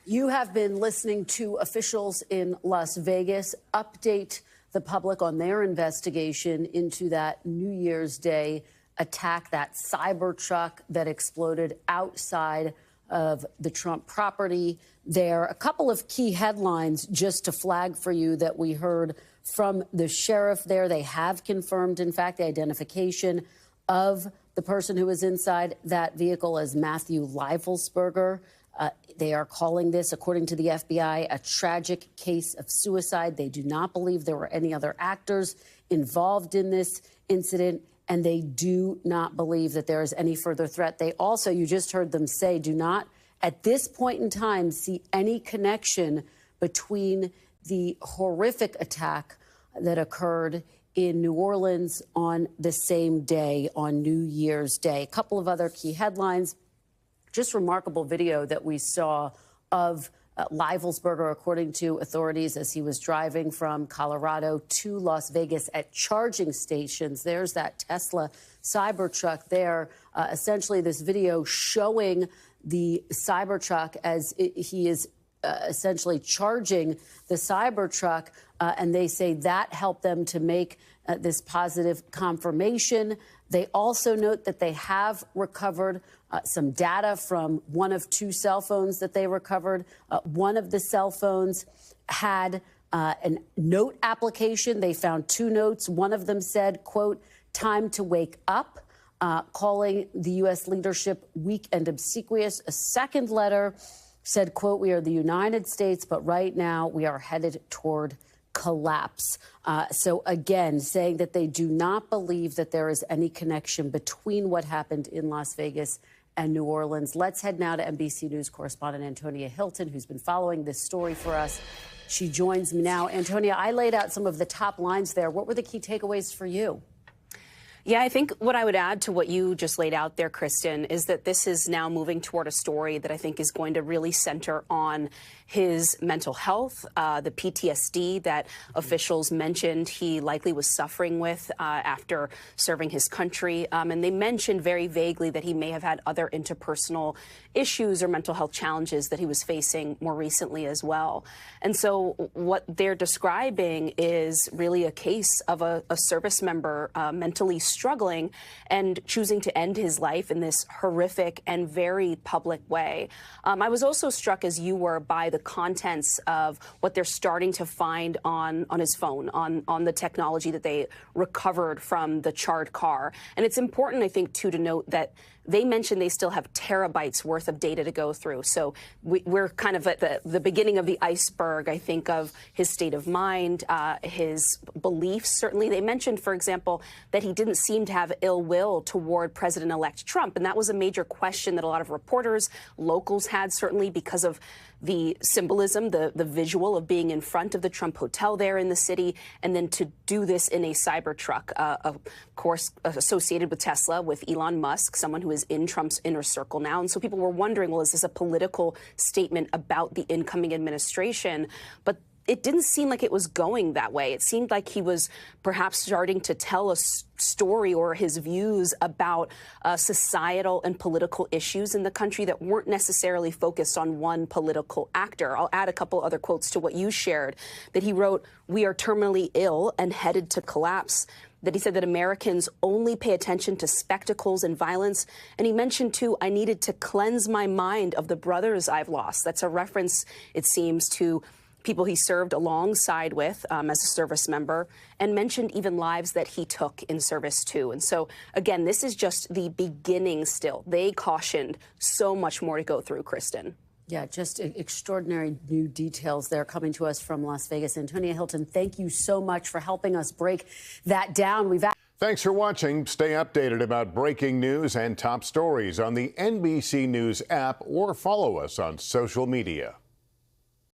You have been listening to officials in Las Vegas update the public on their investigation into that New Year's Day attack, that Cybertruck that exploded outside of the Trump property there. A couple of key headlines just to flag for you that we heard from the sheriff there. They have confirmed, in fact, the identification of the person who was inside that vehicle as Matthew Leivelsberger. They are calling this, according to the FBI, a tragic case of suicide. They do not believe there were any other actors involved in this incident, and they do not believe that there is any further threat. They also, you just heard them say, do not, at this point in time, see any connection between the horrific attack that occurred in New Orleans on the same day, on New Year's Day. A couple of other key headlines. Just remarkable video that we saw of Leivelsberger, according to authorities, as he was driving from Colorado to Las Vegas at charging stations. There's that Tesla Cybertruck there. Essentially, this video showing the Cybertruck as he is essentially charging the Cybertruck, and they say that helped them to make this positive confirmation. They also note that they have recovered some data from one of two cell phones that they recovered. One of the cell phones had a note application. They found two notes. One of them said, quote, "Time to wake up," calling the U.S. leadership weak and obsequious. A second letter said, quote, "We are the United States, but right now we are headed toward collapse." So again, saying that they do not believe that there is any connection between what happened in Las Vegas and New Orleans. Let's head now to NBC News correspondent Antonia Hilton, who's been following this story for us. She joins me now. Antonia, I laid out some of the top lines there. What were the key takeaways for you? Yeah, I think what I would add to what you just laid out there, Kristen, is that this is now moving toward a story that I think is going to really center on his mental health, the PTSD that officials mentioned he likely was suffering with after serving his country. And they mentioned very vaguely that he may have had other interpersonal issues or mental health challenges that he was facing more recently as well. And so what they're describing is really a case of a service member mentally struggling and choosing to end his life in this horrific and very public way. I was also struck, as you were, by the contents of what they're starting to find on his phone, on the technology that they recovered from the charred car. And it's important, I think, too, to note that they mentioned they still have terabytes worth of data to go through. So we're kind of at the beginning of the iceberg, I think, of his state of mind, his beliefs. Certainly, they mentioned, for example, that he didn't seem to have ill will toward President-elect Trump. And that was a major question that a lot of reporters, locals had, certainly, because of the symbolism, the visual of being in front of the Trump hotel there in the city, and then to do this in a Cybertruck, of course, associated with Tesla, with Elon Musk, someone who is in Trump's inner circle now. And so people were wondering, well, is this a political statement about the incoming administration? But it didn't seem like it was going that way. It seemed like he was perhaps starting to tell a story or his views about societal and political issues in the country that weren't necessarily focused on one political actor. I'll add a couple other quotes to what you shared, that he wrote, "We are terminally ill and headed to collapse." That he said that Americans only pay attention to spectacles and violence. And he mentioned, too, "I needed to cleanse my mind of the brothers I've lost." That's a reference, it seems, to people he served alongside with as a service member, and mentioned even lives that he took in service too. And so, again, this is just the beginning still. They cautioned so much more to go through, Kristen. Yeah, just extraordinary new details there coming to us from Las Vegas. Antonia Hilton, thank you so much for helping us break that down. Thanks for watching. Stay updated about breaking news and top stories on the NBC News app or follow us on social media.